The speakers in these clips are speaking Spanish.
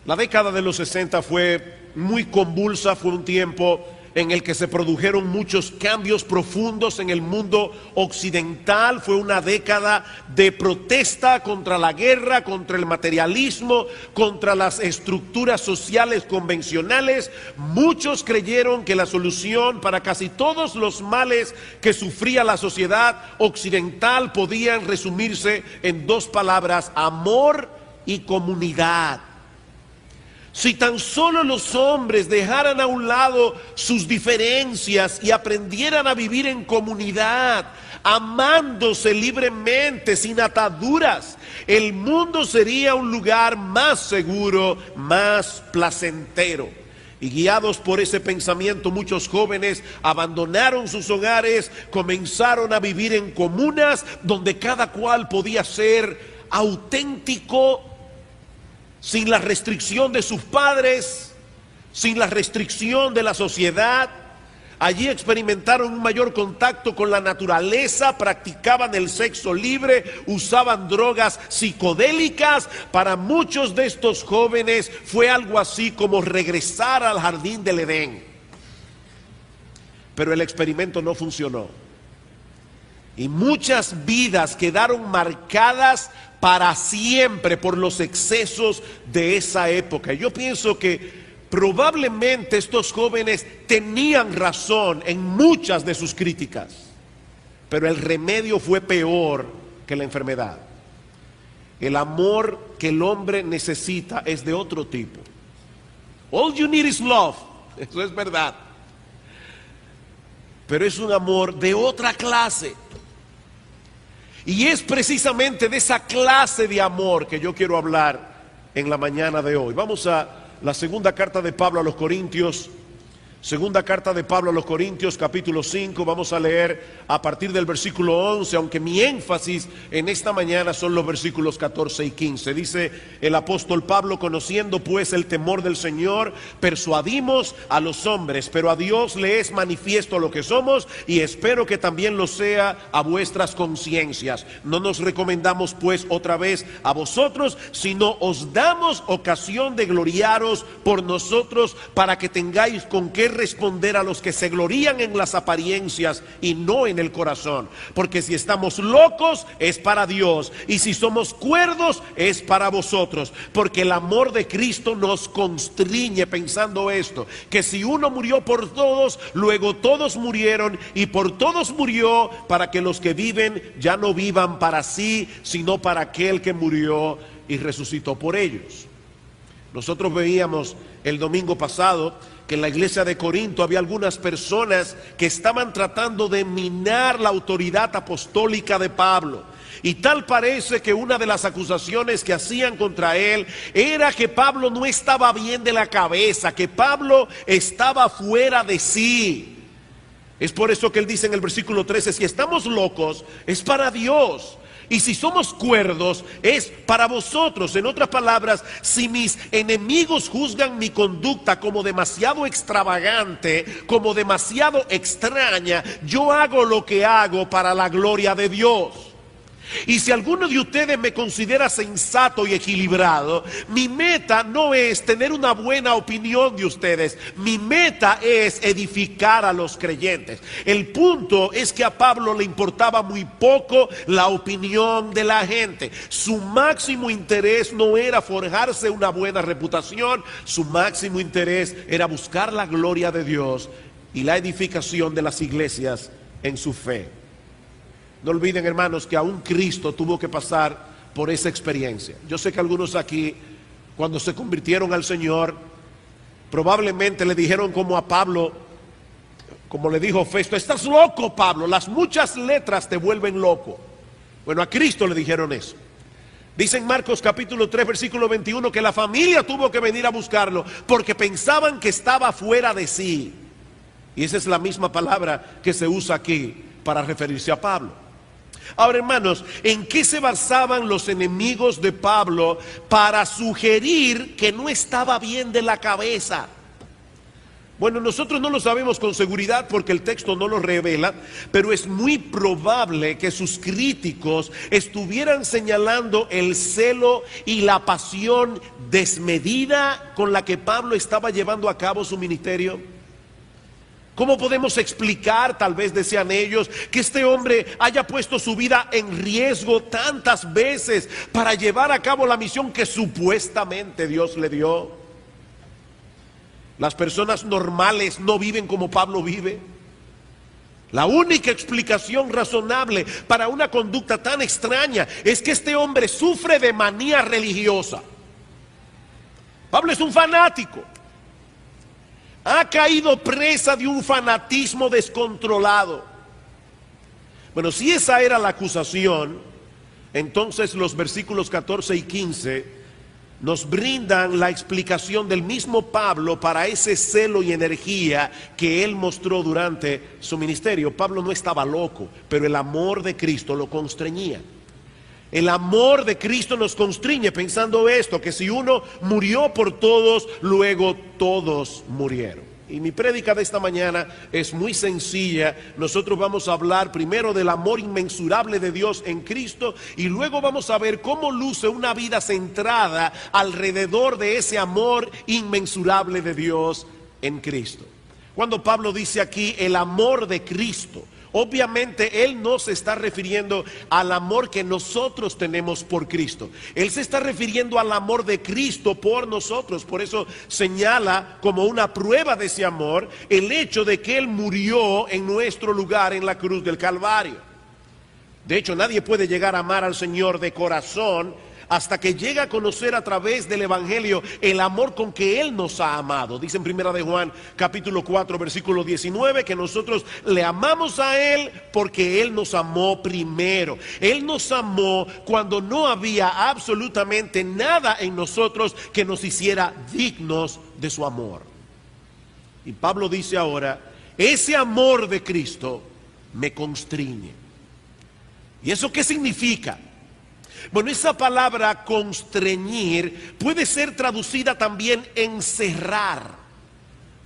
La década de los 60 fue muy convulsa, fue un tiempo en el que se produjeron muchos cambios profundos en el mundo occidental. Fue una década de protesta contra la guerra, contra el materialismo, contra las estructuras sociales convencionales. Muchos creyeron que la solución para casi todos los males que sufría la sociedad occidental podían resumirse en dos palabras: amor y comunidad. Si tan solo los hombres dejaran a un lado sus diferencias y aprendieran a vivir en comunidad, amándose libremente, sin ataduras, el mundo sería un lugar más seguro, más placentero. Y guiados por ese pensamiento, muchos jóvenes abandonaron sus hogares, comenzaron a vivir en comunas donde cada cual podía ser auténtico, sin la restricción de sus padres, sin la restricción de la sociedad. Allí experimentaron un mayor contacto con la naturaleza, practicaban el sexo libre, usaban drogas psicodélicas. Para muchos de estos jóvenes fue algo así como regresar al jardín del Edén. Pero el experimento no funcionó. Y muchas vidas quedaron marcadas para siempre por los excesos de esa época. Yo pienso que probablemente estos jóvenes tenían razón en muchas de sus críticas, pero el remedio fue peor que la enfermedad. El amor que el hombre necesita es de otro tipo. All you need is love. Eso es verdad. Pero es un amor de otra clase. Y es precisamente de esa clase de amor que yo quiero hablar en la mañana de hoy. Vamos a la segunda carta de Pablo a los Corintios. Segunda carta de Pablo a los Corintios, capítulo 5. Vamos a leer a partir del versículo 11, aunque mi énfasis en esta mañana son los versículos 14 y 15. Dice el apóstol Pablo: conociendo pues el temor del Señor, persuadimos a los hombres, pero a Dios le es manifiesto lo que somos, y espero que también lo sea a vuestras conciencias. No nos recomendamos pues otra vez a vosotros, sino os damos ocasión de gloriaros por nosotros, para que tengáis con qué responder a los que se glorían en las apariencias y no en el corazón. Porque si estamos locos es para Dios, y si somos cuerdos es para vosotros. Porque el amor de Cristo nos constriñe, pensando esto: que si uno murió por todos, luego todos murieron, y por todos murió, para que los que viven ya no vivan para sí, sino para aquel que murió y resucitó por ellos. Nosotros veíamos el domingo pasado que en la iglesia de Corinto había algunas personas que estaban tratando de minar la autoridad apostólica de Pablo. Y tal parece que una de las acusaciones que hacían contra él era que Pablo no estaba bien de la cabeza, que Pablo estaba fuera de sí. Es por eso que él dice en el versículo 13: si estamos locos es para Dios, y si somos cuerdos es para vosotros. En otras palabras, si mis enemigos juzgan mi conducta como demasiado extravagante, como demasiado extraña, yo hago lo que hago para la gloria de Dios. Y si alguno de ustedes me considera sensato y equilibrado, mi meta no es tener una buena opinión de ustedes. Mi meta es edificar a los creyentes. El punto es que a Pablo le importaba muy poco la opinión de la gente. Su máximo interés no era forjarse una buena reputación. Su máximo interés era buscar la gloria de Dios y la edificación de las iglesias en su fe. No olviden, hermanos, que aún Cristo tuvo que pasar por esa experiencia. Yo sé que algunos aquí, cuando se convirtieron al Señor, probablemente le dijeron como a Pablo, como le dijo Festo: estás loco, Pablo, las muchas letras te vuelven loco. Bueno, a Cristo le dijeron eso. Dice en Marcos capítulo 3 versículo 21 que la familia tuvo que venir a buscarlo porque pensaban que estaba fuera de sí. Y esa es la misma palabra que se usa aquí para referirse a Pablo. Ahora, hermanos, ¿en qué se basaban los enemigos de Pablo para sugerir que no estaba bien de la cabeza? Bueno, nosotros no lo sabemos con seguridad porque el texto no lo revela, pero es muy probable que sus críticos estuvieran señalando el celo y la pasión desmedida con la que Pablo estaba llevando a cabo su ministerio. ¿Cómo podemos explicar, tal vez decían ellos, que este hombre haya puesto su vida en riesgo tantas veces para llevar a cabo la misión que supuestamente Dios le dio? Las personas normales no viven como Pablo vive. La única explicación razonable para una conducta tan extraña es que este hombre sufre de manía religiosa. Pablo es un fanático. Ha caído presa de un fanatismo descontrolado. Bueno, si esa era la acusación, entonces los versículos 14 y 15 nos brindan la explicación del mismo Pablo para ese celo y energía que él mostró durante su ministerio. Pablo no estaba loco, pero el amor de Cristo lo constreñía. El amor de Cristo nos constriñe pensando esto, que si uno murió por todos, luego todos murieron. Y mi prédica de esta mañana es muy sencilla. Nosotros vamos a hablar primero del amor inmensurable de Dios en Cristo y luego vamos a ver cómo luce una vida centrada alrededor de ese amor inmensurable de Dios en Cristo. Cuando Pablo dice aquí el amor de Cristo, obviamente él no se está refiriendo al amor que nosotros tenemos por Cristo. Él se está refiriendo al amor de Cristo por nosotros. Por eso señala como una prueba de ese amor el hecho de que él murió en nuestro lugar en la cruz del Calvario. De hecho, nadie puede llegar a amar al Señor de corazón hasta que llega a conocer a través del Evangelio el amor con que Él nos ha amado. Dice en Primera de Juan capítulo 4 versículo 19 que nosotros le amamos a Él porque Él nos amó primero. Él nos amó cuando no había absolutamente nada en nosotros que nos hiciera dignos de su amor. Y Pablo dice ahora, ese amor de Cristo me constriñe. ¿Y eso qué significa? Bueno, esa palabra constreñir puede ser traducida también encerrar,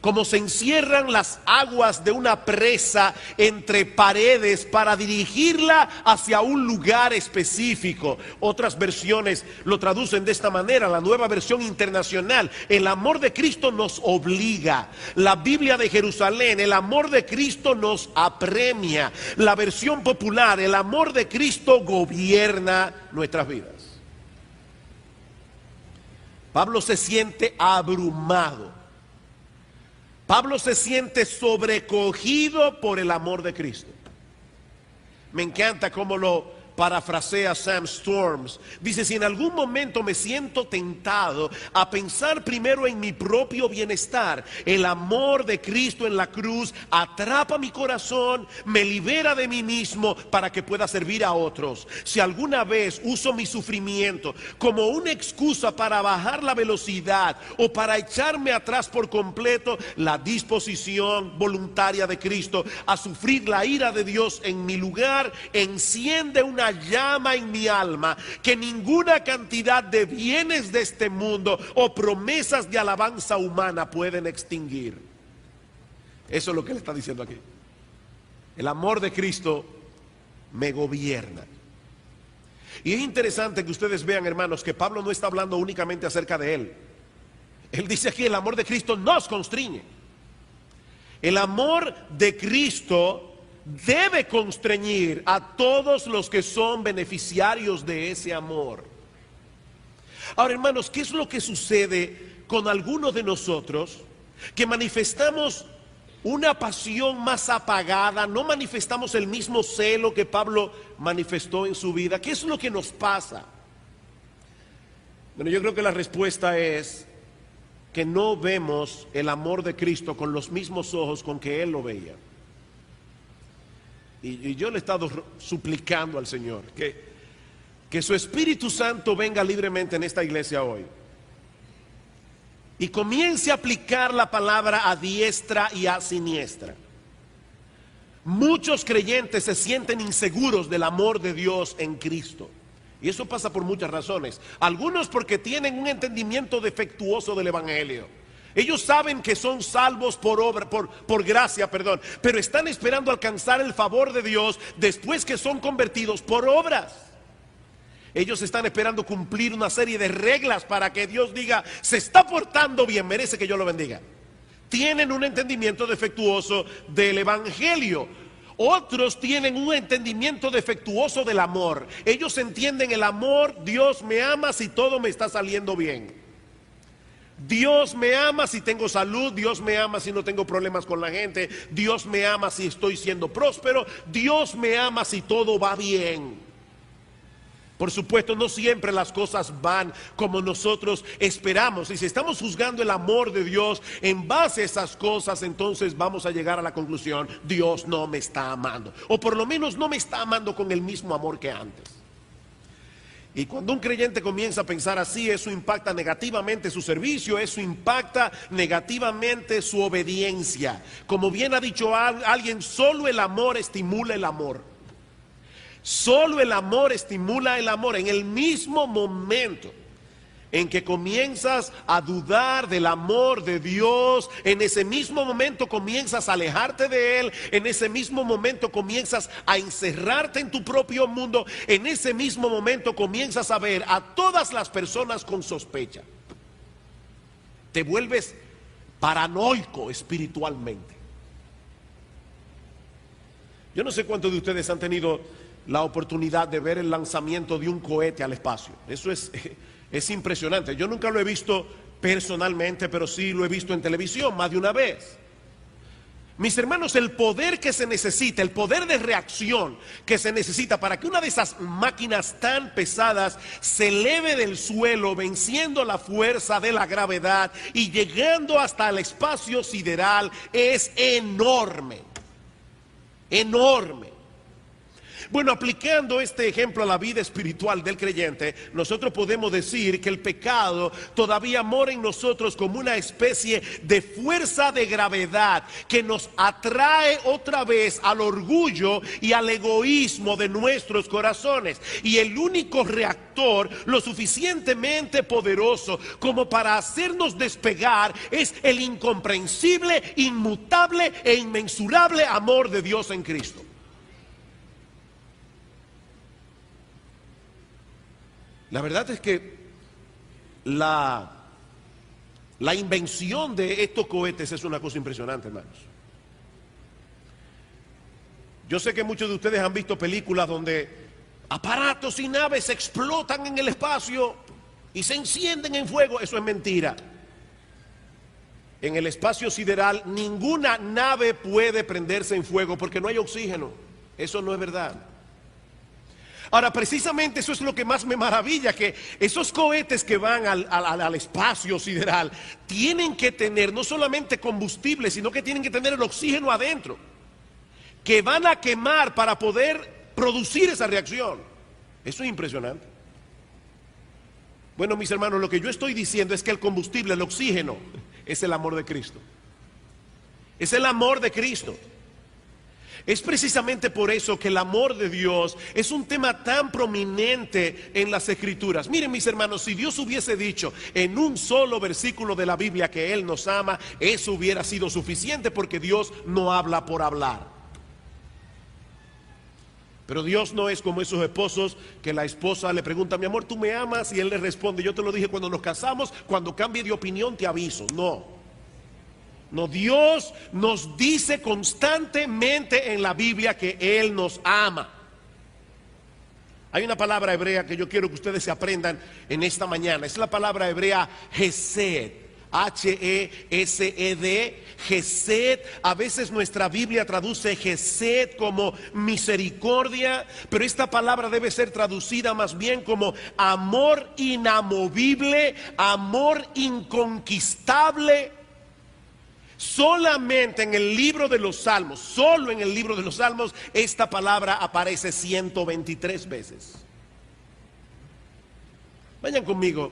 como se encierran las aguas de una presa entre paredes para dirigirla hacia un lugar específico. Otras versiones lo traducen de esta manera, la Nueva Versión Internacional: el amor de Cristo nos obliga. La Biblia de Jerusalén: el amor de Cristo nos apremia. La versión popular: el amor de Cristo gobierna nuestras vidas. Pablo se siente abrumado. Pablo se siente sobrecogido por el amor de Cristo. Me encanta cómo lo parafrasea Sam Storms. Dice: si en algún momento me siento tentado a pensar primero en mi propio bienestar, el amor de Cristo en la cruz atrapa mi corazón, me libera de mí mismo para que pueda servir a otros. Si alguna vez uso mi sufrimiento como una excusa para bajar la velocidad o para echarme atrás por completo, la disposición voluntaria de Cristo a sufrir la ira de Dios en mi lugar enciende una llama en mi alma que ninguna cantidad de bienes de este mundo o promesas de alabanza humana pueden extinguir. Eso es lo que él está diciendo aquí. El amor de Cristo me gobierna. Y es interesante que ustedes vean, hermanos, que Pablo no está hablando únicamente acerca de él. Él dice aquí: el amor de Cristo nos constriñe. El amor de Cristo debe constreñir a todos los que son beneficiarios de ese amor. Ahora, hermanos, ¿qué es lo que sucede con algunos de nosotros que manifestamos una pasión más apagada, no manifestamos el mismo celo que Pablo manifestó en su vida? ¿Qué es lo que nos pasa? Bueno, yo creo que la respuesta es que no vemos el amor de Cristo con los mismos ojos con que Él lo veía. Y yo le he estado suplicando al Señor que su Espíritu Santo venga libremente en esta iglesia hoy y comience a aplicar la palabra a diestra y a siniestra. Muchos creyentes se sienten inseguros del amor de Dios en Cristo. Y eso pasa por muchas razones. Algunos porque tienen un entendimiento defectuoso del Evangelio. Ellos saben que son salvos por obra, por gracia, perdón, pero están esperando alcanzar el favor de Dios después que son convertidos por obras. Ellos están esperando cumplir una serie de reglas para que Dios diga, se está portando bien, merece que yo lo bendiga. Tienen un entendimiento defectuoso del evangelio. Otros tienen un entendimiento defectuoso del amor. Ellos entienden el amor, Dios me ama si todo me está saliendo bien. Dios me ama si tengo salud, Dios me ama si no tengo problemas con la gente, Dios me ama si estoy siendo próspero, Dios me ama si todo va bien. Por supuesto, no siempre las cosas van como nosotros esperamos. Y si estamos juzgando el amor de Dios en base a esas cosas, entonces vamos a llegar a la conclusión, Dios no me está amando. O por lo menos no me está amando con el mismo amor que antes. Y cuando un creyente comienza a pensar así, eso impacta negativamente su servicio, eso impacta negativamente su obediencia. Como bien ha dicho alguien, solo el amor estimula el amor. Solo el amor estimula el amor. En el mismo momento en que comienzas a dudar del amor de Dios, en ese mismo momento comienzas a alejarte de Él, en ese mismo momento comienzas a encerrarte en tu propio mundo, en ese mismo momento comienzas a ver a todas las personas con sospecha. Te vuelves paranoico espiritualmente. Yo no sé cuántos de ustedes han tenido la oportunidad de ver el lanzamiento de un cohete al espacio. Eso es impresionante. Yo nunca lo he visto personalmente, pero sí lo he visto en televisión más de una vez. Mis hermanos, el poder que se necesita, el poder de reacción que se necesita para que una de esas máquinas tan pesadas se eleve del suelo, venciendo la fuerza de la gravedad y llegando hasta el espacio sideral, es enorme. Enorme. Bueno, aplicando este ejemplo a la vida espiritual del creyente, nosotros podemos decir que el pecado todavía mora en nosotros como una especie de fuerza de gravedad que nos atrae otra vez al orgullo y al egoísmo de nuestros corazones. Y el único reactor lo suficientemente poderoso como para hacernos despegar es el incomprensible, inmutable e inmensurable amor de Dios en Cristo. La verdad es que la invención de estos cohetes es una cosa impresionante, hermanos. Yo sé que muchos de ustedes han visto películas donde aparatos y naves explotan en el espacio y se encienden en fuego. Eso es mentira. En el espacio sideral ninguna nave puede prenderse en fuego porque no hay oxígeno. Eso no es verdad. Ahora, precisamente eso es lo que más me maravilla, que esos cohetes que van al espacio sideral tienen que tener no solamente combustible, sino que tienen que tener el oxígeno adentro, que van a quemar para poder producir esa reacción. Eso es impresionante. Bueno, mis hermanos, lo que yo estoy diciendo es que el combustible, el oxígeno, es el amor de Cristo. Es el amor de Cristo. Es precisamente por eso que el amor de Dios es un tema tan prominente en las Escrituras. Miren, mis hermanos, si Dios hubiese dicho en un solo versículo de la Biblia que Él nos ama, eso hubiera sido suficiente, porque Dios no habla por hablar. Pero Dios no es como esos esposos que la esposa le pregunta, mi amor, ¿tú me amas? Y Él le responde, yo te lo dije cuando nos casamos, cuando cambie de opinión te aviso. No, Dios nos dice constantemente en la Biblia que Él nos ama. Hay una palabra hebrea que yo quiero que ustedes se aprendan en esta mañana. Es la palabra hebrea Hesed, H-E-S-E-D, Hesed. A veces nuestra Biblia traduce Hesed como misericordia, pero esta palabra debe ser traducida más bien como amor inamovible, amor inconquistable. Solamente en el libro de los Salmos, solo en el libro de los Salmos, esta palabra aparece 123 veces. Vayan conmigo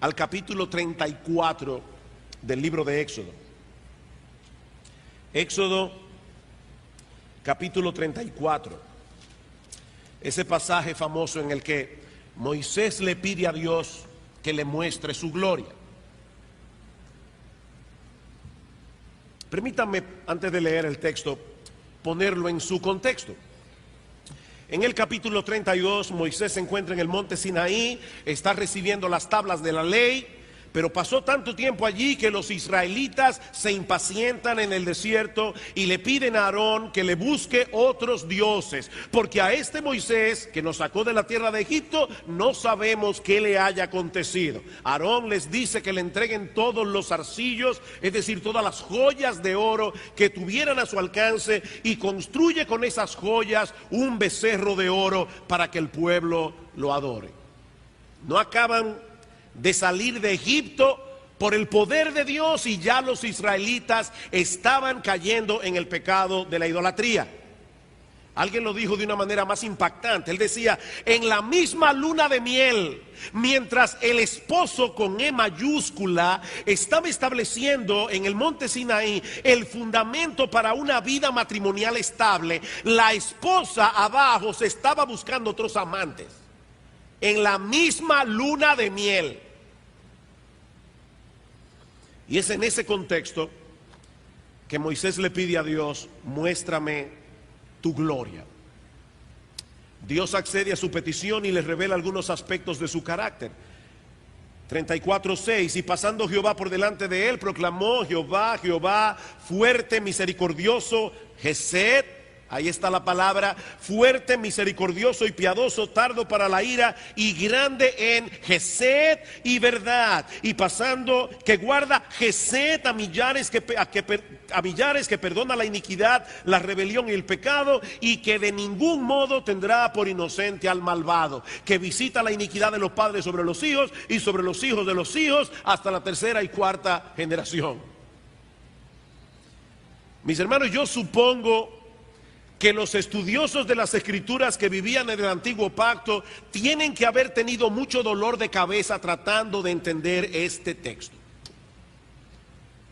al capítulo 34 del libro de Éxodo. Éxodo, capítulo 34. Ese pasaje famoso en el que Moisés le pide a Dios que le muestre su gloria. Permítanme, antes de leer el texto, ponerlo en su contexto. En el capítulo 32, Moisés se encuentra en el monte Sinaí, está recibiendo las tablas de la ley, pero pasó tanto tiempo allí que los israelitas se impacientan en el desierto y le piden a Aarón que le busque otros dioses, porque a este Moisés que nos sacó de la tierra de Egipto no sabemos qué le haya acontecido. Aarón les dice que le entreguen todos los arcillos, es decir, todas las joyas de oro que tuvieran a su alcance, y construye con esas joyas un becerro de oro para que el pueblo lo adore. No acaban de salir de Egipto por el poder de Dios y ya los israelitas estaban cayendo en el pecado de la idolatría. Alguien lo dijo de una manera más impactante. Él decía: en la misma luna de miel, mientras el esposo con E mayúscula estaba estableciendo en el monte Sinaí el fundamento para una vida matrimonial estable, la esposa abajo se estaba buscando otros amantes. En la misma luna de miel. Y es en ese contexto que Moisés le pide a Dios: muéstrame tu gloria. Dios accede a su petición y le revela algunos aspectos de su carácter. 34:6, y pasando Jehová por delante de él, proclamó: Jehová, Jehová, fuerte, misericordioso, Gesed. Ahí está la palabra: fuerte, misericordioso y piadoso, tardo para la ira y grande en Gesed y verdad. Y pasando, que guarda Gesed a millares, que perdona la iniquidad, la rebelión y el pecado, y que de ningún modo tendrá por inocente al malvado, que visita la iniquidad de los padres sobre los hijos y sobre los hijos de los hijos hasta la tercera y cuarta generación. Mis hermanos, yo supongo que los estudiosos de las escrituras que vivían en el antiguo pacto tienen que haber tenido mucho dolor de cabeza tratando de entender este texto.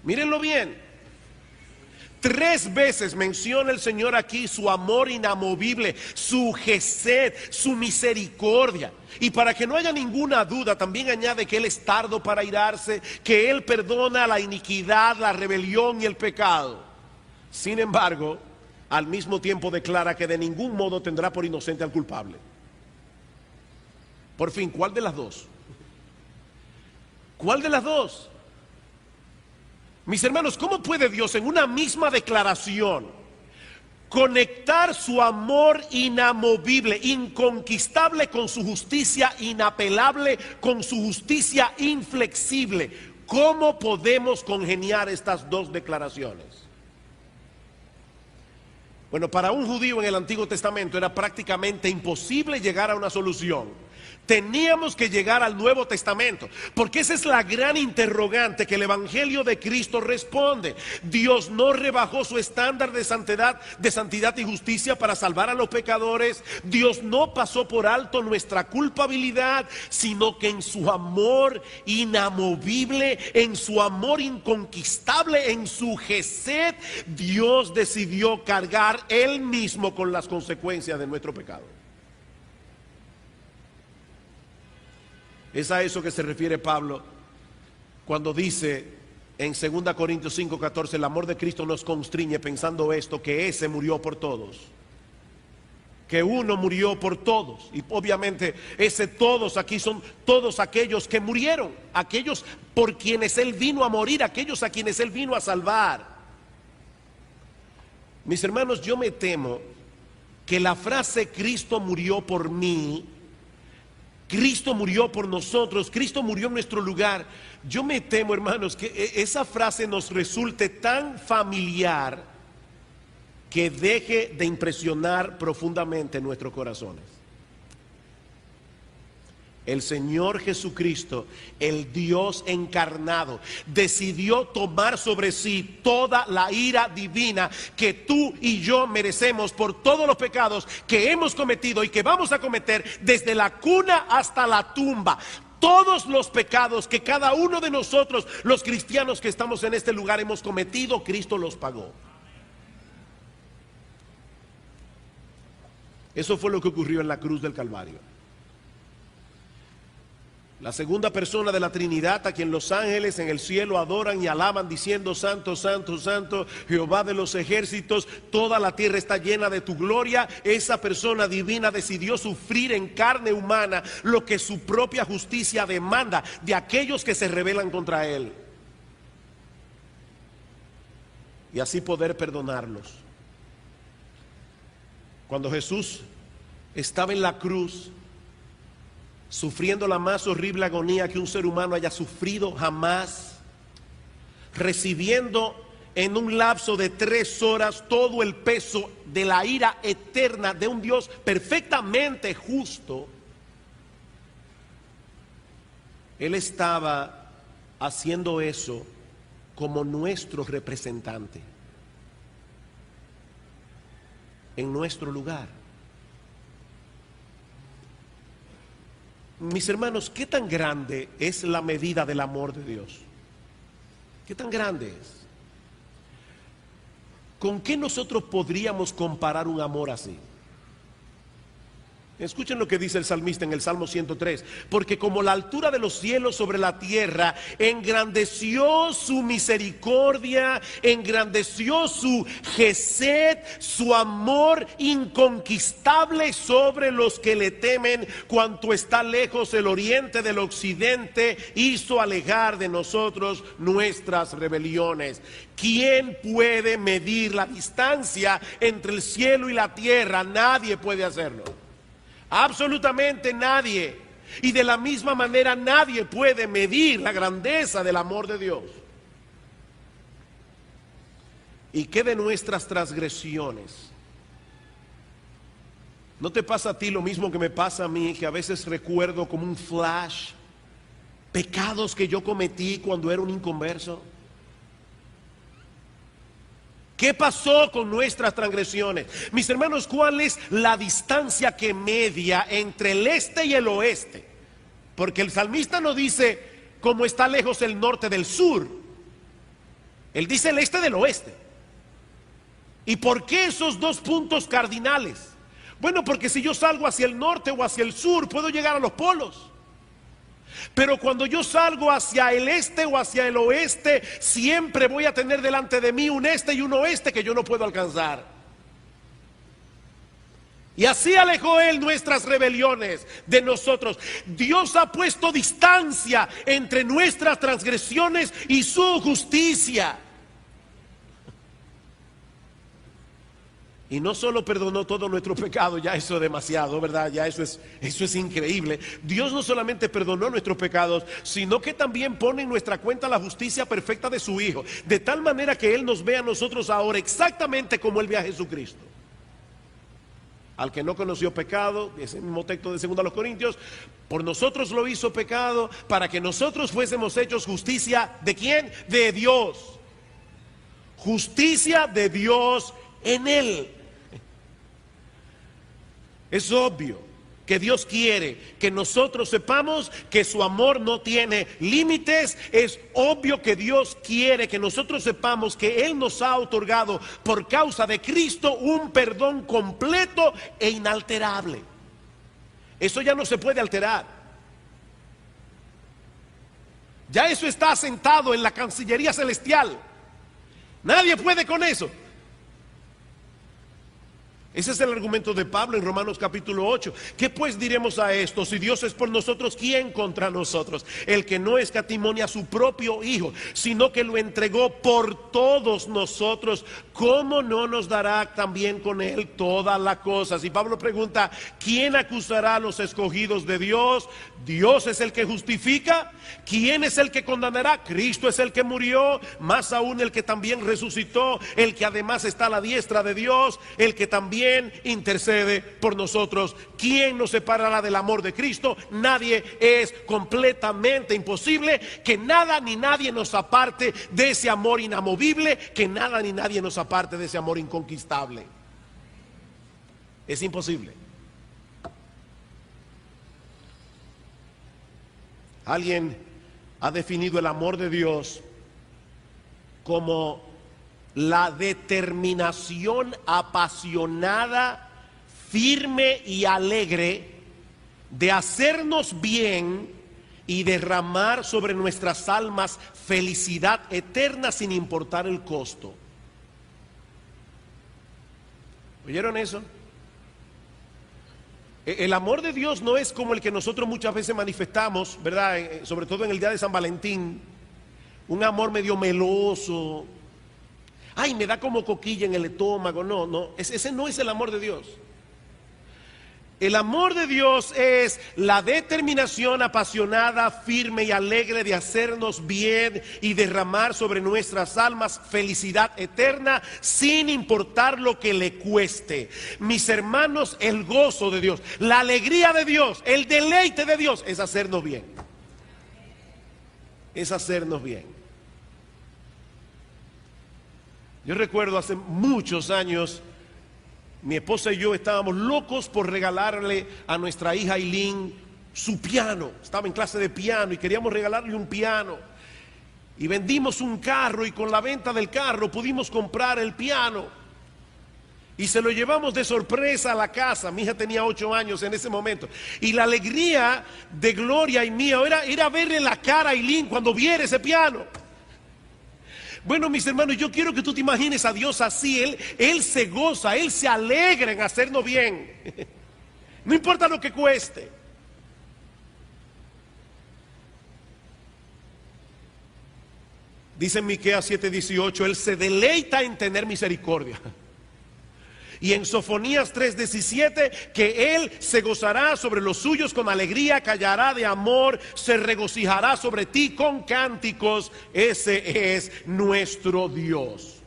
Mírenlo bien. 3 veces menciona el Señor aquí su amor inamovible, su gesed, su misericordia. Y para que no haya ninguna duda, también añade que Él es tardo para irarse, que Él perdona la iniquidad, la rebelión y el pecado. Sin embargo, al mismo tiempo declara que de ningún modo tendrá por inocente al culpable. Por fin, ¿cuál de las dos? ¿Cuál de las dos? Mis hermanos, ¿cómo puede Dios en una misma declaración conectar su amor inamovible, inconquistable, con su justicia inapelable, con su justicia inflexible? ¿Cómo podemos congeniar estas dos declaraciones? Bueno, para un judío en el Antiguo Testamento era prácticamente imposible llegar a una solución. Teníamos que llegar al Nuevo Testamento, porque esa es la gran interrogante que el Evangelio de Cristo responde. Dios no rebajó su estándar de santidad y justicia para salvar a los pecadores. Dios no pasó por alto nuestra culpabilidad, sino que en su amor inamovible, en su amor inconquistable, en su gesed, Dios decidió cargar Él mismo con las consecuencias de nuestro pecado. Es a eso que se refiere Pablo cuando dice en 2 Corintios 5:14: el amor de Cristo nos constriñe, pensando esto, que ese murió por todos, que uno murió por todos. Y obviamente ese todos aquí son todos aquellos que murieron, aquellos por quienes Él vino a morir, aquellos a quienes Él vino a salvar. Mis hermanos, yo me temo que la frase Cristo murió por mí, Cristo murió por nosotros, Cristo murió en nuestro lugar, yo me temo, hermanos, que esa frase nos resulte tan familiar que deje de impresionar profundamente nuestros corazones. El Señor Jesucristo, el Dios encarnado, decidió tomar sobre sí toda la ira divina que tú y yo merecemos por todos los pecados que hemos cometido y que vamos a cometer desde la cuna hasta la tumba. Todos los pecados que cada uno de nosotros, los cristianos que estamos en este lugar, hemos cometido, Cristo los pagó. Eso fue lo que ocurrió en la cruz del Calvario. La segunda persona de la Trinidad, a quien los ángeles en el cielo adoran y alaban diciendo: Santo, Santo, Santo, Jehová de los ejércitos, toda la tierra está llena de tu gloria. Esa persona divina decidió sufrir en carne humana lo que su propia justicia demanda de aquellos que se rebelan contra él, y así poder perdonarlos. Cuando Jesús estaba en la cruz, sufriendo la más horrible agonía que un ser humano haya sufrido jamás, recibiendo en un lapso de 3 horas todo el peso de la ira eterna de un Dios perfectamente justo, Él estaba haciendo eso como nuestro representante, en nuestro lugar. Mis hermanos, ¿qué tan grande es la medida del amor de Dios? ¿Qué tan grande es? ¿Con qué nosotros podríamos comparar un amor así? Escuchen lo que dice el salmista en el Salmo 103. Porque como la altura de los cielos sobre la tierra, engrandeció su misericordia, engrandeció su gesed, su amor inconquistable sobre los que le temen. Cuanto está lejos el oriente del occidente, hizo alejar de nosotros nuestras rebeliones. ¿Quién puede medir la distancia entre el cielo y la tierra? Nadie puede hacerlo. Absolutamente nadie. Y de la misma manera nadie puede medir la grandeza del amor de Dios. ¿Y qué de nuestras transgresiones? ¿No te pasa a ti lo mismo que me pasa a mí, que a veces recuerdo como un flash pecados que yo cometí cuando era un inconverso? ¿Qué pasó con nuestras transgresiones? Mis hermanos, ¿cuál es la distancia que media entre el este y el oeste? Porque el salmista no dice cómo está lejos el norte del sur. Él dice el este del oeste. ¿Y por qué esos dos puntos cardinales? Bueno, porque si yo salgo hacia el norte o hacia el sur, puedo llegar a los polos. Pero cuando yo salgo hacia el este o hacia el oeste, siempre voy a tener delante de mí un este y un oeste que yo no puedo alcanzar. Y así alejó Él nuestras rebeliones de nosotros. Dios ha puesto distancia entre nuestras transgresiones y su justicia. Y no solo perdonó todo nuestro pecado, ya eso es demasiado, ¿verdad? Ya eso es increíble. Dios no solamente perdonó nuestros pecados, sino que también pone en nuestra cuenta la justicia perfecta de su Hijo, de tal manera que Él nos ve a nosotros ahora exactamente como Él ve a Jesucristo. Al que no conoció pecado, ese mismo texto de 2 Corintios, por nosotros lo hizo pecado, para que nosotros fuésemos hechos justicia, ¿de quién? De Dios. Justicia de Dios en Él. Es obvio que Dios quiere que nosotros sepamos que su amor no tiene límites. Es obvio que Dios quiere que nosotros sepamos que Él nos ha otorgado por causa de Cristo un perdón completo e inalterable. Eso ya no se puede alterar. Ya eso está asentado en la Cancillería Celestial. Nadie puede con eso. Ese es el argumento de Pablo en Romanos capítulo 8. ¿Qué pues diremos a esto? Si Dios es por nosotros, ¿quién contra nosotros? El que no escatimó a su propio Hijo, sino que lo entregó por todos nosotros, ¿cómo no nos dará también con Él todas las cosas? Y Pablo pregunta, ¿quién acusará a los escogidos de Dios? Dios es el que justifica. ¿Quién es el que condenará? Cristo es el que murió, más aún el que también resucitó, el que además está a la diestra de Dios, el que también intercede por nosotros. ¿Quién nos separará del amor de Cristo? Nadie. Es completamente imposible que nada ni nadie nos aparte de ese amor inamovible, que nada ni nadie nos aparte de ese amor inconquistable. Es imposible. Alguien ha definido el amor de Dios como la determinación apasionada, firme y alegre de hacernos bien y derramar sobre nuestras almas felicidad eterna sin importar el costo. ¿Oyeron eso? El amor de Dios no es como el que nosotros muchas veces manifestamos, ¿verdad? Sobre todo en el día de San Valentín. Un amor medio meloso. Ay, me da como coquilla en el estómago. No, no, ese no es el amor de Dios. El amor de Dios es la determinación apasionada, firme y alegre de hacernos bien y derramar sobre nuestras almas felicidad eterna sin importar lo que le cueste. Mis hermanos, el gozo de Dios, la alegría de Dios, el deleite de Dios es hacernos bien. Es hacernos bien. Yo recuerdo hace muchos años, mi esposa y yo estábamos locos por regalarle a nuestra hija Aileen su piano. Estaba en clase de piano y queríamos regalarle un piano. Y vendimos un carro y con la venta del carro pudimos comprar el piano. Y se lo llevamos de sorpresa a la casa. Mi hija tenía 8 años en ese momento. Y la alegría de Gloria y mía era verle la cara a Aileen cuando viera ese piano. Bueno, mis hermanos, yo quiero que tú te imagines a Dios así. Él se goza, Él se alegra en hacernos bien. No importa lo que cueste. Dice en Miqueas 7:18, Él se deleita en tener misericordia. Y en Sofonías 3:17, que Él se gozará sobre los suyos con alegría, callará de amor, se regocijará sobre ti con cánticos. Ese es nuestro Dios.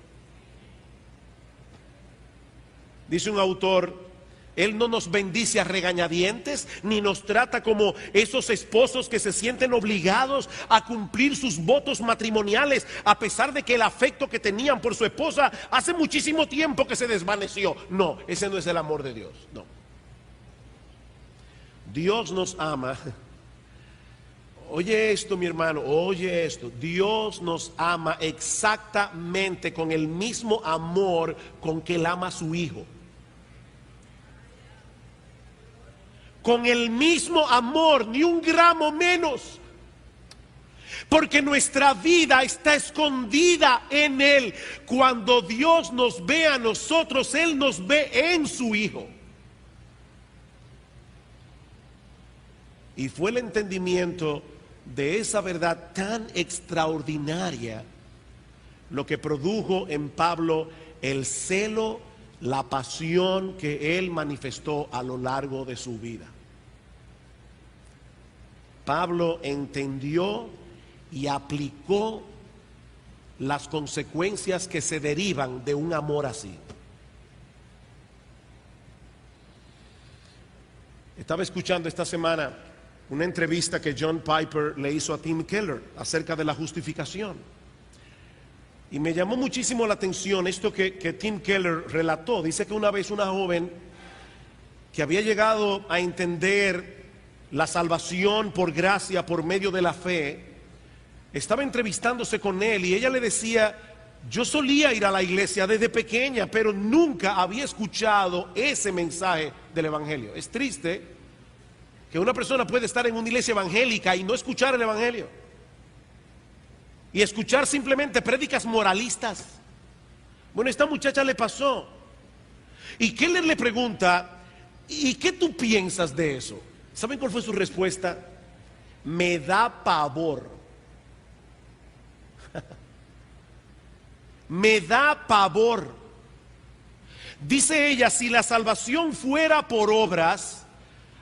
Dice un autor, Él no nos bendice a regañadientes, ni nos trata como esos esposos que se sienten obligados a cumplir sus votos matrimoniales, a pesar de que el afecto que tenían por su esposa hace muchísimo tiempo que se desvaneció. No, ese no es el amor de Dios, no. Dios nos ama. Oye esto, mi hermano, oye esto. Dios nos ama exactamente con el mismo amor con que Él ama a su Hijo. Con el mismo amor, ni un gramo menos. Porque nuestra vida está escondida en Él. Cuando Dios nos ve a nosotros, Él nos ve en su Hijo. Y fue el entendimiento de esa verdad tan extraordinaria lo que produjo en Pablo el celo, la pasión que él manifestó a lo largo de su vida. Pablo entendió y aplicó las consecuencias que se derivan de un amor así. Estaba escuchando esta semana una entrevista que John Piper le hizo a Tim Keller acerca de la justificación. Y me llamó muchísimo la atención esto que Tim Keller relató. Dice que una vez una joven que había llegado a entender la salvación por gracia, por medio de la fe, estaba entrevistándose con él y ella le decía: yo solía ir a la iglesia desde pequeña, pero nunca había escuchado ese mensaje del evangelio. Es triste que una persona puede estar en una iglesia evangélica y no escuchar el evangelio, y escuchar simplemente prédicas moralistas. Bueno, a esta muchacha le pasó. Y Keller le pregunta: ¿y qué tú piensas de eso? ¿Saben cuál fue su respuesta? Me da pavor. Me da pavor. Dice ella: si la salvación fuera por obras,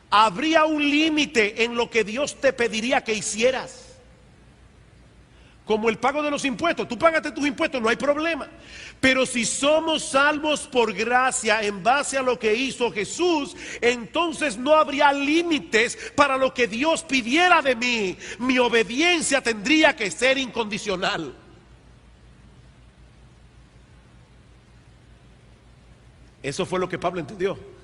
habría un límite en lo que Dios te pediría que hicieras. Como el pago de los impuestos. Tú págate tus impuestos, no hay problema. Pero si somos salvos por gracia en base a lo que hizo Jesús, entonces no habría límites para lo que Dios pidiera de mí. Mi obediencia tendría que ser incondicional. Eso fue lo que Pablo entendió.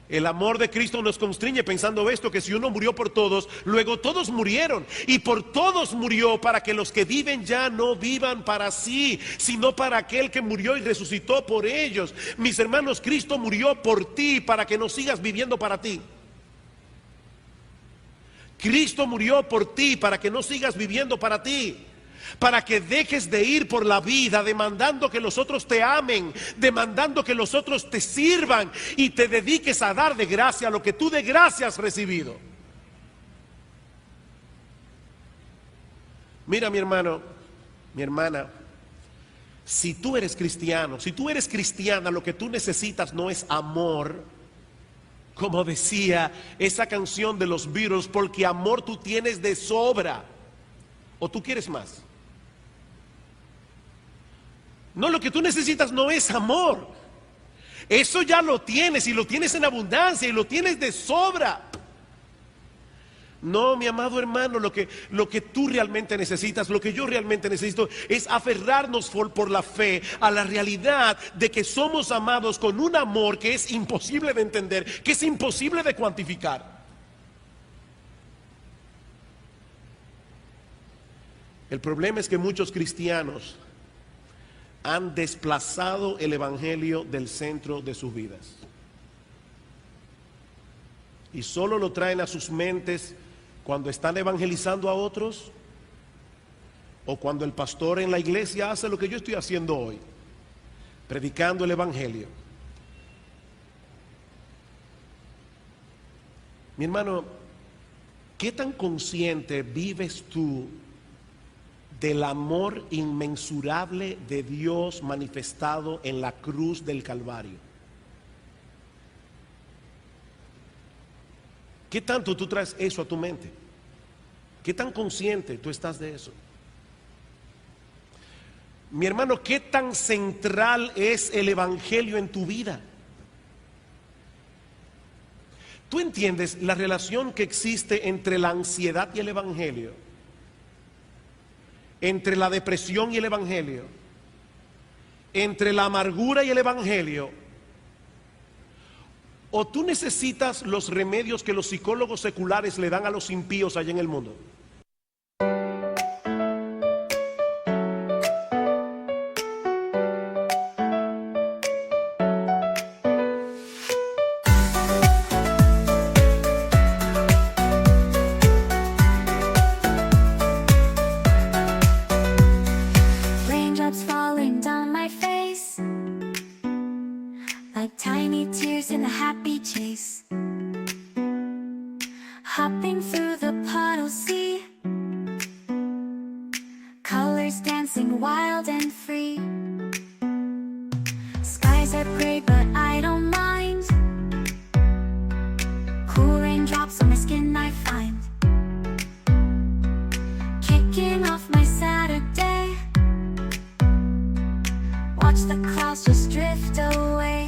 El amor de Cristo nos constriñe pensando esto, que si uno murió por todos, luego todos murieron. Y por todos murió, para que los que viven ya no vivan para sí, sino para aquel que murió y resucitó por ellos. Mis hermanos, Cristo murió por ti, para que no sigas viviendo para ti. Cristo murió por ti para que no sigas viviendo para ti, para que dejes de ir por la vida demandando que los otros te amen, demandando que los otros te sirvan y te dediques a dar de gracia lo que tú de gracia has recibido. Mira, mi hermano, mi hermana, si tú eres cristiano, si tú eres cristiana, lo que tú necesitas no es amor, como decía esa canción de los Beatles, porque amor tú tienes de sobra. ¿O tú quieres más? No, lo que tú necesitas no es amor. Eso ya lo tienes, y lo tienes en abundancia, y lo tienes de sobra. No, mi amado hermano, lo que tú realmente necesitas, lo que yo realmente necesito, es aferrarnos por la fe a la realidad de que somos amados con un amor que es imposible de entender, que es imposible de cuantificar. El problema es que muchos cristianos han desplazado el evangelio del centro de sus vidas y solo lo traen a sus mentes cuando están evangelizando a otros, o cuando el pastor en la iglesia hace lo que yo estoy haciendo hoy, predicando el evangelio. Mi hermano, ¿qué tan consciente vives tú del amor inmensurable de Dios manifestado en la cruz del Calvario? ¿Qué tanto tú traes eso a tu mente? ¿Qué tan consciente tú estás de eso? Mi hermano, ¿qué tan central es el evangelio en tu vida? ¿Tú entiendes la relación que existe entre la ansiedad y el evangelio? Entre la depresión y el evangelio, entre la amargura y el evangelio. ¿O tú necesitas los remedios que los psicólogos seculares le dan a los impíos allá en el mundo? Tiny tears in a happy chase, hopping through the puddle sea, colors dancing wild and free. Skies are gray but I don't mind, cool raindrops on my skin I find, kicking off my Saturday, watch the clouds just drift away.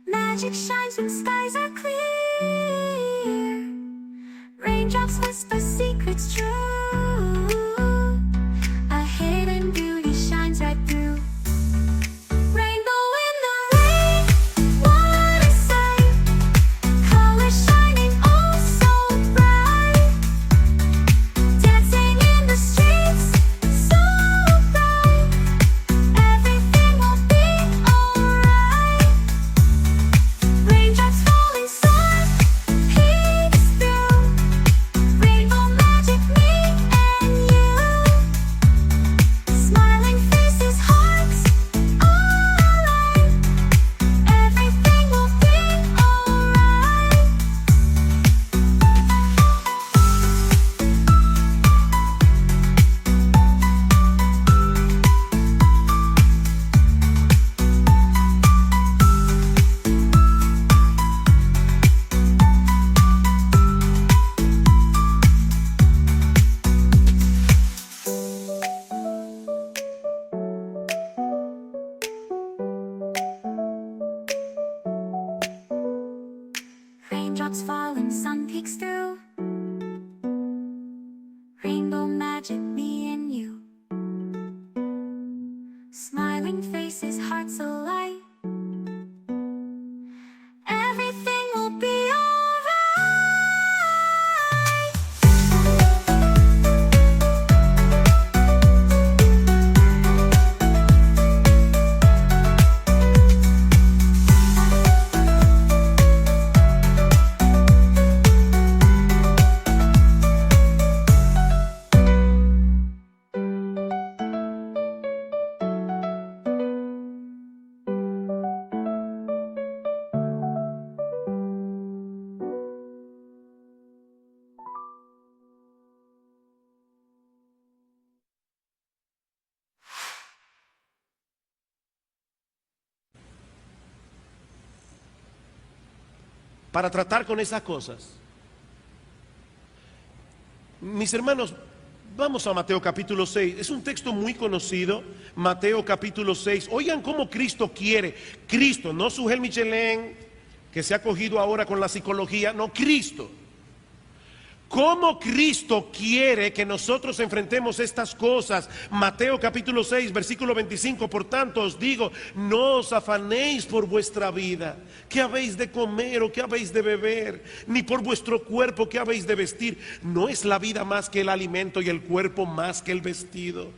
Magic shines when skies are clear, raindrops whisper secrets true, a hidden beauty shines right through. Rainbow in the rain, what a sight, colors shining oh so bright, dancing in the streets so bright, everything will be alright. Raindrops falling soft, peeks through, rainbow magic. Raindrops fall and sun peeks through. Rainbow magic, me and you. Smiling faces, hearts alight. Everything will be alright. Para tratar con esas cosas. Mis hermanos, vamos a Mateo capítulo 6. Es un texto muy conocido, Mateo capítulo 6. Oigan cómo Cristo quiere. Cristo, no su Gel Michelin, que se ha cogido ahora con la psicología. No, Cristo. ¿Cómo Cristo quiere que nosotros enfrentemos estas cosas? Mateo capítulo 6, versículo 25. Por tanto os digo, no os afanéis por vuestra vida, qué habéis de comer o qué habéis de beber, ni por vuestro cuerpo, qué habéis de vestir. ¿No es la vida más que el alimento y el cuerpo más que el vestido?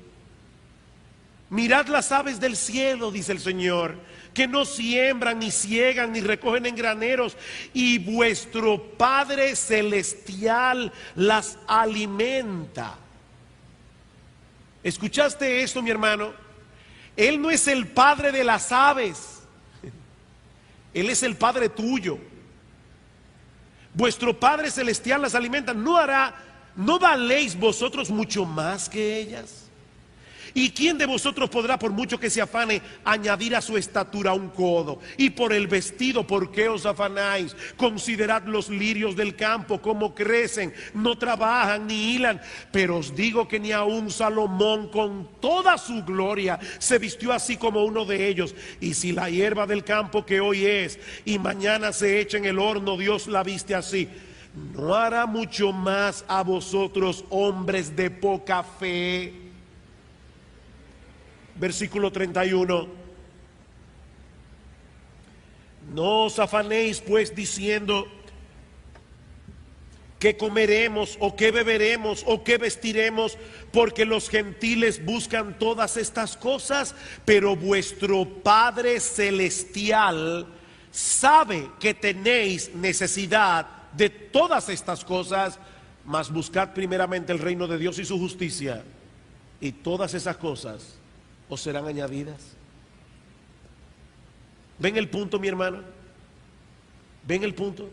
Mirad las aves del cielo, dice el Señor, que no siembran, ni ciegan, ni recogen en graneros, y vuestro Padre Celestial las alimenta. ¿Escuchaste esto, mi hermano? Él no es el Padre de las aves, Él es el Padre tuyo. Vuestro Padre Celestial las alimenta. ¿No valéis vosotros mucho más que ellas? ¿Y quién de vosotros podrá, por mucho que se afane, añadir a su estatura un codo? Y por el vestido, ¿por qué os afanáis? Considerad los lirios del campo, cómo crecen, no trabajan ni hilan. Pero os digo que ni aun Salomón con toda su gloria se vistió así como uno de ellos. Y si la hierba del campo que hoy es y mañana se echa en el horno, Dios la viste así, ¿no hará mucho más a vosotros, hombres de poca fe? Versículo 31. No os afanéis pues diciendo qué comeremos o qué beberemos o qué vestiremos, porque los gentiles buscan todas estas cosas, pero vuestro Padre Celestial sabe que tenéis necesidad de todas estas cosas. Mas buscad primeramente el reino de Dios y su justicia, y todas esas cosas os serán añadidas. ¿Ven el punto, mi hermano? ¿Ven el punto?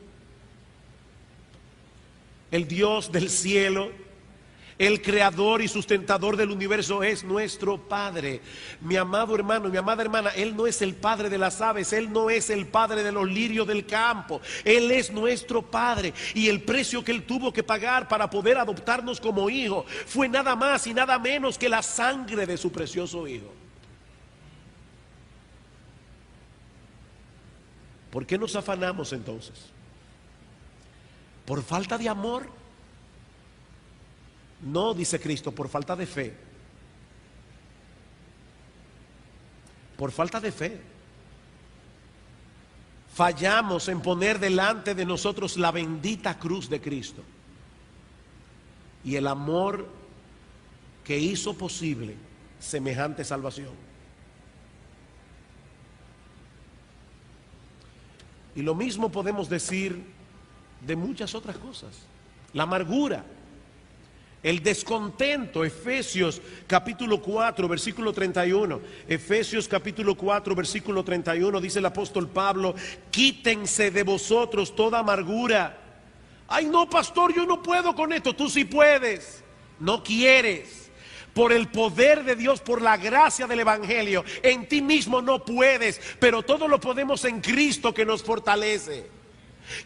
El Dios del cielo, el creador y sustentador del universo, es nuestro Padre. Mi amado hermano, mi amada hermana, Él no es el Padre de las aves, Él no es el Padre de los lirios del campo. Él es nuestro Padre, y el precio que Él tuvo que pagar para poder adoptarnos como hijo fue nada más y nada menos que la sangre de su precioso Hijo. ¿Por qué nos afanamos entonces? ¿Por falta de amor? No, dice Cristo, por falta de fe. Por falta de fe. Fallamos en poner delante de nosotros la bendita cruz de Cristo y el amor que hizo posible semejante salvación. Y lo mismo podemos decir de muchas otras cosas. La amargura, el descontento. Efesios capítulo 4 versículo 31. Efesios capítulo 4 versículo 31 dice el apóstol Pablo: quítense de vosotros toda amargura. Ay, no, pastor, yo no puedo con esto. Tú sí puedes. No quieres. Por el poder de Dios, por la gracia del evangelio, en ti mismo no puedes, pero todo lo podemos en Cristo que nos fortalece.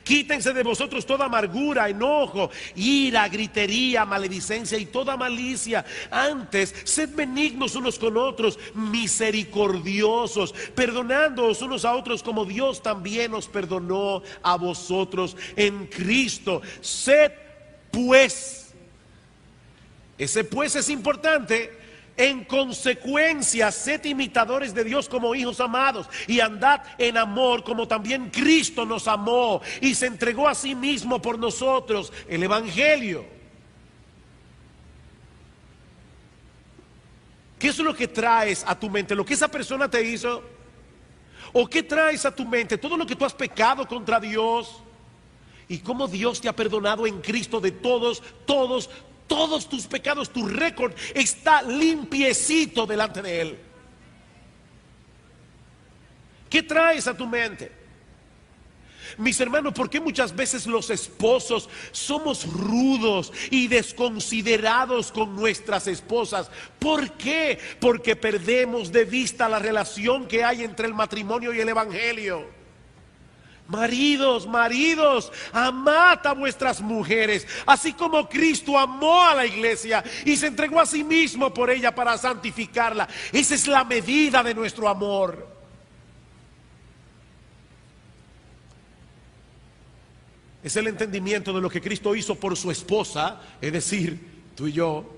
Quítense de vosotros toda amargura, enojo, ira, gritería, maledicencia y toda malicia. Antes, sed benignos unos con otros, misericordiosos, perdonándoos unos a otros como Dios también os perdonó a vosotros en Cristo. Sed pues, ese pues es importante. En consecuencia, sed imitadores de Dios como hijos amados y andad en amor como también Cristo nos amó y se entregó a sí mismo por nosotros. El Evangelio. ¿Qué es lo que traes a tu mente? ¿Lo que esa persona te hizo? ¿O qué traes a tu mente? Todo lo que tú has pecado contra Dios y cómo Dios te ha perdonado en Cristo de todos tus pecados. Tu récord está limpiecito delante de Él. ¿Qué traes a tu mente? Mis hermanos, ¿por qué muchas veces los esposos somos rudos y desconsiderados con nuestras esposas? ¿Por qué? Porque perdemos de vista la relación que hay entre el matrimonio y el Evangelio. Maridos, amad a vuestras mujeres, así como Cristo amó a la iglesia y se entregó a sí mismo por ella para santificarla. Esa es la medida de nuestro amor. Es el entendimiento de lo que Cristo hizo por su esposa, es decir, tú y yo.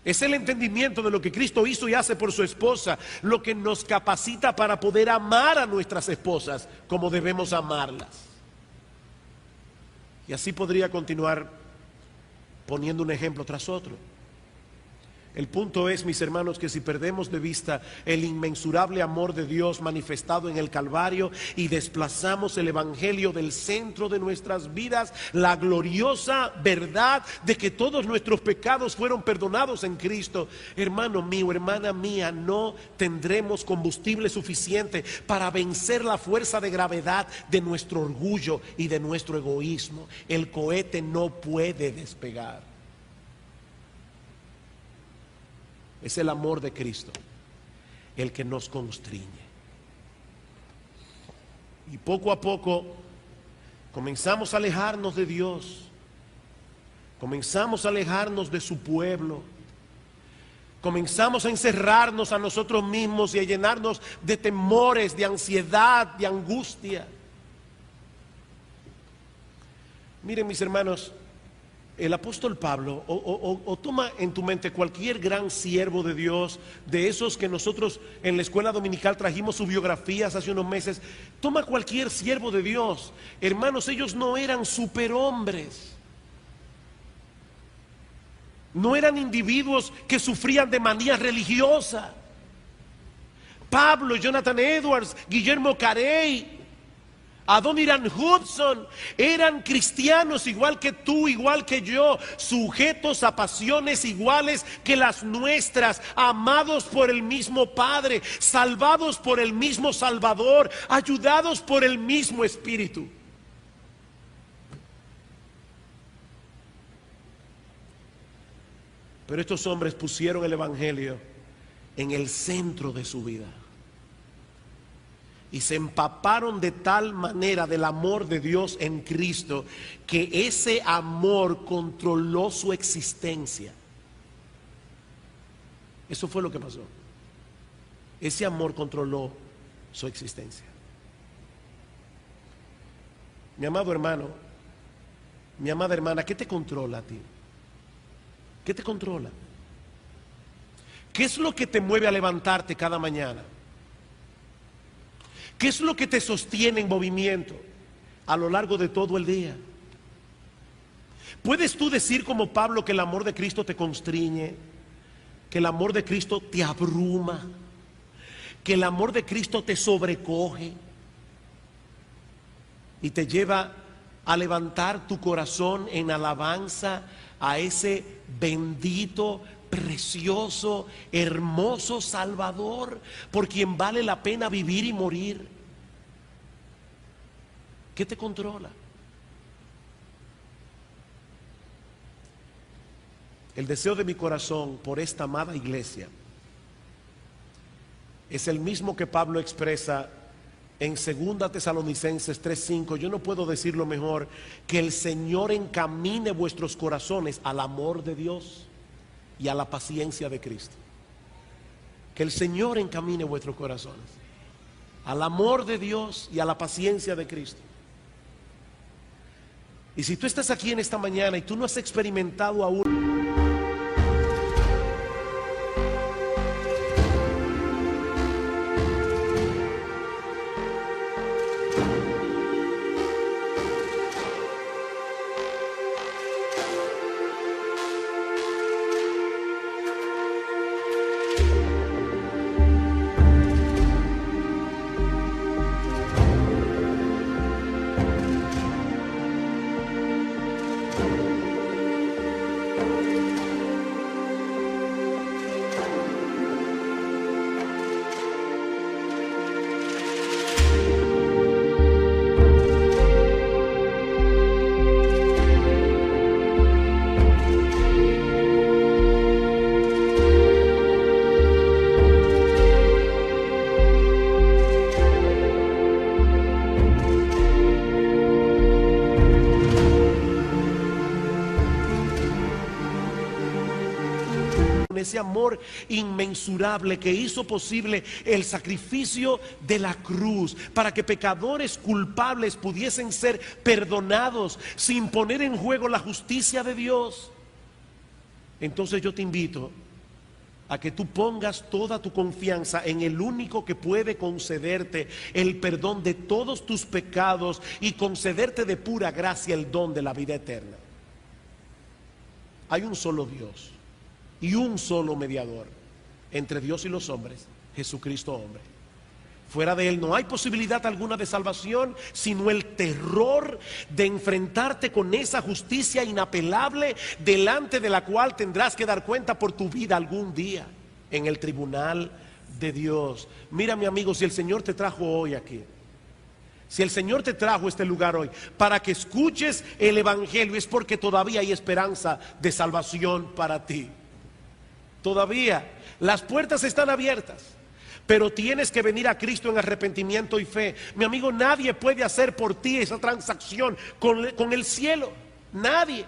Es el entendimiento de lo que Cristo hizo y hace por su esposa, lo que nos capacita para poder amar a nuestras esposas como debemos amarlas. Y así podría continuar poniendo un ejemplo tras otro. El punto es, mis hermanos, que si perdemos de vista el inmensurable amor de Dios manifestado en el Calvario y desplazamos el Evangelio del centro de nuestras vidas, la gloriosa verdad de que todos nuestros pecados fueron perdonados en Cristo, hermano mío, hermana mía, no tendremos combustible suficiente para vencer la fuerza de gravedad de nuestro orgullo y de nuestro egoísmo. El cohete no puede despegar. Es el amor de Cristo el que nos constriñe. Y poco a poco comenzamos a alejarnos de Dios. Comenzamos a alejarnos de su pueblo. Comenzamos a encerrarnos a nosotros mismos y a llenarnos de temores, de ansiedad, de angustia. Miren, mis hermanos, el apóstol Pablo, o toma en tu mente cualquier gran siervo de Dios, de esos que nosotros en la escuela dominical trajimos sus biografías hace unos meses. Toma cualquier siervo de Dios. Hermanos, ellos no eran superhombres. No eran individuos que sufrían de manía religiosa. Pablo, Jonathan Edwards, Guillermo Carey, Adoniram Hudson eran cristianos igual que tú, igual que yo, sujetos a pasiones iguales que las nuestras, amados por el mismo Padre, salvados por el mismo Salvador, ayudados por el mismo Espíritu. Pero estos hombres pusieron el Evangelio en el centro de su vida. Y se empaparon de tal manera del amor de Dios en Cristo que ese amor controló su existencia. Eso fue lo que pasó. Ese amor controló su existencia. Mi amado hermano, mi amada hermana, ¿qué te controla a ti? ¿Qué te controla? ¿Qué es lo que te mueve a levantarte cada mañana? ¿Qué es lo que te sostiene en movimiento a lo largo de todo el día? ¿Puedes tú decir como Pablo que el amor de Cristo te constriñe? ¿Que el amor de Cristo te abruma? ¿Que el amor de Cristo te sobrecoge? Y te lleva a levantar tu corazón en alabanza a ese bendito, precioso, hermoso Salvador, por quien vale la pena vivir y morir. ¿Qué te controla? El deseo de mi corazón por esta amada iglesia es el mismo que Pablo expresa en 2 Tesalonicenses 3:5, yo no puedo decirlo mejor, que el Señor encamine vuestros corazones al amor de Dios y a la paciencia de Cristo. Que el Señor encamine vuestros corazones al amor de Dios y a la paciencia de Cristo. Y si tú estás aquí en esta mañana y tú no has experimentado aún ese amor inmensurable que hizo posible el sacrificio de la cruz para que pecadores culpables pudiesen ser perdonados sin poner en juego la justicia de Dios. Entonces yo te invito a que tú pongas toda tu confianza en el único que puede concederte el perdón de todos tus pecados y concederte de pura gracia el don de la vida eterna. Hay un solo Dios y un solo mediador entre Dios y los hombres, Jesucristo hombre. Fuera de Él no hay posibilidad alguna de salvación, sino el terror de enfrentarte con esa justicia inapelable delante de la cual tendrás que dar cuenta por tu vida algún día en el tribunal de Dios. Mira, mi amigo, si el Señor te trajo hoy aquí, si el Señor te trajo a este lugar hoy para que escuches el Evangelio, es porque todavía hay esperanza de salvación para ti. Todavía las puertas están abiertas, pero tienes que venir a Cristo en arrepentimiento y fe. Mi amigo, nadie puede hacer por ti esa transacción con el cielo. Nadie.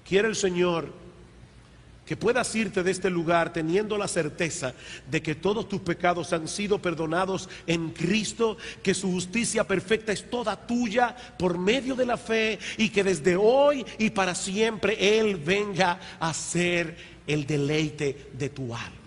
Quiere el Señor que puedas irte de este lugar teniendo la certeza de que todos tus pecados han sido perdonados en Cristo, que su justicia perfecta es toda tuya por medio de la fe, y que desde hoy y para siempre Él venga a ser el deleite de tu alma.